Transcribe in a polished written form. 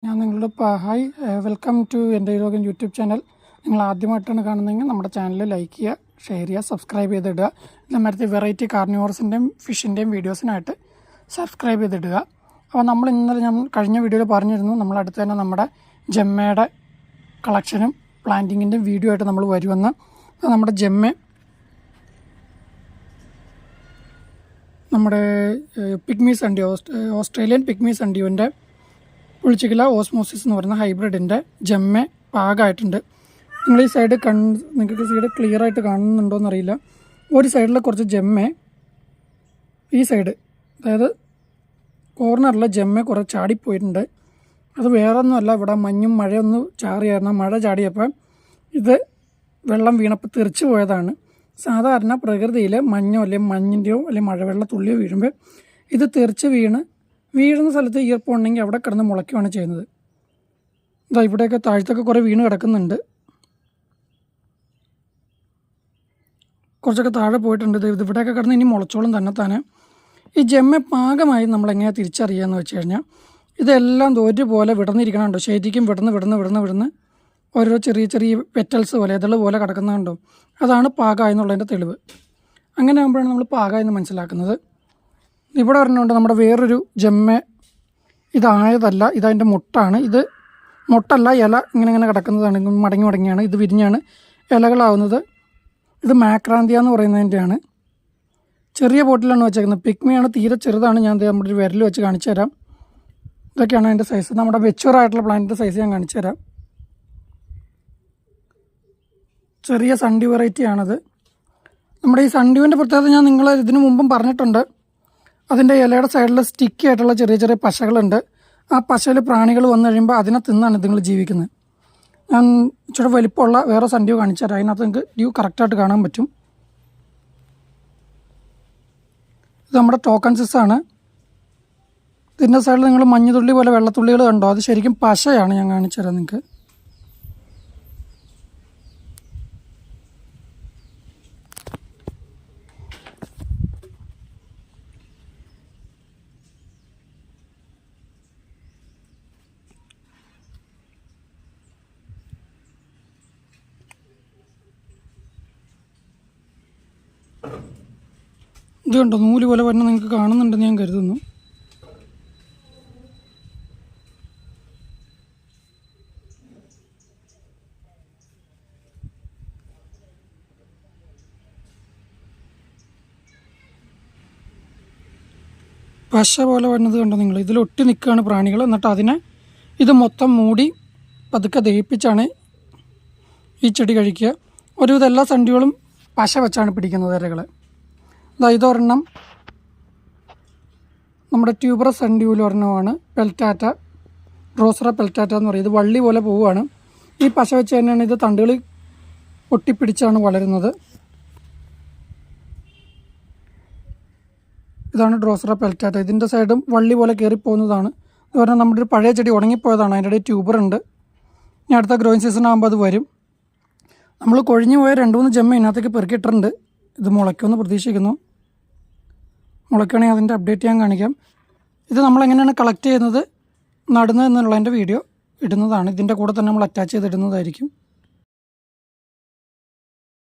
ഞാൻ നിങ്ങളുടെ hi welcome to എൻ്റെ ലോഗൻ യൂട്യൂബ് ചാനൽ. നിങ്ങൾ ആദ്യമായിട്ടാണ് കാണുന്നതെങ്കിൽ നമ്മുടെ ചാനൽ ലൈക്ക് ചെയ്യുക, ഷെയർ ചെയ്യുക, സബ്സ്ക്രൈബ് ചെയ്തിടുക. ഇതേമാതിരി വെറൈറ്റി കാർണിവോറസിൻ്റെയും ഫിഷിൻ്റെയും വീഡിയോസിനായിട്ട് സബ്സ്ക്രൈബ് ചെയ്തിടുക. അപ്പോൾ നമ്മൾ ഇന്നലെ ഞാൻ കഴിഞ്ഞ വീഡിയോയിൽ പറഞ്ഞിരുന്നു, നമ്മളടുത്ത് തന്നെ നമ്മുടെ ജമ്മയുടെ കളക്ഷനും പ്ലാന്റിങ്ങിൻ്റെയും വീഡിയോ ആയിട്ട് നമ്മൾ വരുമെന്ന്. നമ്മുടെ ജമ്മ നമ്മുടെ പിഗ്മി സൺഡ്യൂ, ഓസ്ട്രേലിയൻ പിഗ്മി സൺഡ്യൂവിൻ്റെ പുളിച്ചിക്കില ഓസ്മോസിസ് എന്ന് പറയുന്ന ഹൈബ്രിഡിൻ്റെ ജമ്മ പാകമായിട്ടുണ്ട്. നിങ്ങൾ ഈ സൈഡ് നിങ്ങൾക്ക് സൈഡ് ക്ലിയർ ആയിട്ട് കാണുന്നുണ്ടോ എന്നറിയില്ല. ഒരു സൈഡിൽ കുറച്ച് ജമ്മ, ഈ സൈഡ് അതായത് കോർണറിലെ ജമ്മ കുറേ ചാടിപ്പോയിട്ടുണ്ട്. അത് വേറൊന്നുമല്ല, ഇവിടെ മഞ്ഞും മഴയൊന്നും ചാറിയായിരുന്നു. മഴ ചാടിയപ്പോൾ ഇത് വെള്ളം വീണപ്പോൾ തെറിച്ച് പോയതാണ്. സാധാരണ പ്രകൃതിയിൽ മഞ്ഞോ അല്ലെങ്കിൽ മഞ്ഞിൻ്റെയോ അല്ലെങ്കിൽ മഴവെള്ള തുള്ളിയോ വീഴുമ്പോൾ ഇത് തെറിച്ച് വീഴുന്ന സ്ഥലത്ത് ഈർപ്പമുണ്ടെങ്കിൽ അവിടെ കിടന്ന് മുളയ്ക്കുകയാണ് ചെയ്യുന്നത്. ഇതാ ഇവിടെയൊക്കെ താഴത്തൊക്കെ കുറേ വീണ് കിടക്കുന്നുണ്ട്, കുറച്ചൊക്കെ താഴെ പോയിട്ടുണ്ട്. ഇവിടെയൊക്കെ കിടന്ന് ഇനി മുളച്ചോളും തന്നെ. ഈ ജമ്മ പാകമായി നമ്മളെങ്ങനെയാണ് തിരിച്ചറിയുകയെന്ന് വെച്ച് കഴിഞ്ഞാൽ, ഇതെല്ലാം ഒരുപോലെ വിടന്നിരിക്കണുണ്ടോ, ശരിക്കും വിടന്ന് ഓരോ ചെറിയ പെറ്റൽസ് പോലെ ഇതള് പോലെ കിടക്കുന്നുണ്ടോ, അതാണ് പാകമായെന്നുള്ളതിൻ്റെ തെളിവ്. അങ്ങനെ ആകുമ്പോഴാണ് നമ്മൾ പാകമായെന്ന് മനസ്സിലാക്കുന്നത്. ഇവിടെ പറഞ്ഞുകൊണ്ട് നമ്മുടെ വേറൊരു ജമ്മ ഇതായതല്ല, ഇതതിൻ്റെ മുട്ടാണ്. ഇത് മുട്ടല്ല, ഇല ഇങ്ങനെ കിടക്കുന്നതാണ്, മടങ്ങിയാണ്. ഇത് വിരിഞ്ഞാണ് ഇലകളാവുന്നത്. ഇത് മാക്രാന്തിയ എന്ന് പറയുന്നതിൻ്റെയാണ്. ചെറിയ ബോട്ടിലാണ് വെച്ചേക്കുന്നത്. പിഗ്മിയാണ്, തീരെ ചെറുതാണ്. ഞാൻ നമ്മുടെ ഒരു വിരൽ വെച്ച് കാണിച്ചു തരാം. ഇതൊക്കെയാണ് അതിൻ്റെ സൈസ്. നമ്മുടെ വെച്ചൂറായിട്ടുള്ള പ്ലാന്റിൻ്റെ സൈസ് ഞാൻ കാണിച്ചു തരാം. ചെറിയ സൺഡ്യൂ വെറൈറ്റിയാണത്. നമ്മുടെ ഈ സൺഡ്യൂവിൻ്റെ പ്രത്യേകത ഞാൻ നിങ്ങൾ ഇതിനു മുമ്പും പറഞ്ഞിട്ടുണ്ട്. അതിൻ്റെ ഇലയുടെ സൈഡിൽ സ്റ്റിക്കി ആയിട്ടുള്ള ചെറിയ പശകളുണ്ട്. ആ പശയിൽ പ്രാണികൾ വന്നു കഴിയുമ്പോൾ അതിനെ തിന്നാണ് ഇതുങ്ങൾ ജീവിക്കുന്നത്. ഞാൻ ഇച്ചിരി വലിപ്പമുള്ള വേറെ സൺഡ്യൂ കാണിച്ചു തരാം. അതിനകത്ത് നിങ്ങൾക്ക് ഡ്യൂ കറക്റ്റായിട്ട് കാണാൻ പറ്റും. ഇത് നമ്മുടെ ടോക്കൺസിസാണ്. ഇതിൻ്റെ സൈഡിൽ നിങ്ങൾ മഞ്ഞുതുള്ളി പോലെ വെള്ളത്തുള്ളികൾ കണ്ടോ, അത് ശരിക്കും പശയാണ്. ഞാൻ കാണിച്ചു തരാം നിങ്ങൾക്ക്. ഇത് കണ്ടോ, നൂല് പോലെ തന്നെ നിങ്ങൾക്ക് കാണുന്നുണ്ടെന്ന് ഞാൻ കരുതുന്നു. പശ പോലെ വന്നത് കണ്ടോ നിങ്ങൾ. ഇതിലൊട്ടി നിൽക്കുകയാണ് പ്രാണികൾ. എന്നിട്ട് ഇത് മൊത്തം മൂടി പതുക്കെ ദഹിപ്പിച്ചാണ് ഈ ചെടി കഴിക്കുക. ഒരുവിധം എല്ലാ സൺഡ്യൂകളും പശ വെച്ചാണ് പിടിക്കുന്നത് ഇരകളെ. ഇതൊരെണ്ണം നമ്മുടെ ട്യൂബറസ് സൺഡ്യൂവിൽ ഒരെണ്ണമാണ് പെൽറ്റാറ്റ, ഡ്രോസറ പെൽറ്റാറ്റ എന്ന് പറയും. ഇത് വള്ളി പോലെ പോവുകയാണ്. ഈ പശ വെച്ച് തന്നെയാണ് ഇത് തണ്ടുകൾ ഒട്ടിപ്പിടിച്ചാണ് വളരുന്നത്. ഇതാണ് ഡ്രോസറ പെൽറ്റാറ്റ. ഇതിൻ്റെ സൈഡും വള്ളി പോലെ കയറിപ്പോകുന്നതാണ്. അതുപോലെ നമ്മുടെ ഒരു പഴയ ചെടി ഉണങ്ങിപ്പോയതാണ്. അതിൻ്റെ ഇടയിൽ ട്യൂബറുണ്ട്. ഇനി അടുത്ത ഗ്രോയിങ് സീസൺ ആകുമ്പോൾ അത് വരും. നമ്മൾ കൊഴിഞ്ഞു പോയ 2-3 ജമ്മ ഇതിനകത്തേക്ക് പെറുക്കിയിട്ടുണ്ട്. ഇത് മുളയ്ക്കുമെന്ന് പ്രതീക്ഷിക്കുന്നു. മുളയ്ക്കുകയാണെങ്കിൽ അതിൻ്റെ അപ്ഡേറ്റ് ഞാൻ കാണിക്കാം. ഇത് നമ്മളെങ്ങനെയാണ് കളക്ട് ചെയ്യുന്നത്, നടുന്നത് എന്നുള്ളതിൻ്റെ വീഡിയോ ഇടുന്നതാണ്. ഇതിൻ്റെ കൂടെ തന്നെ നമ്മൾ അറ്റാച്ച് ചെയ്തിടുന്നതായിരിക്കും.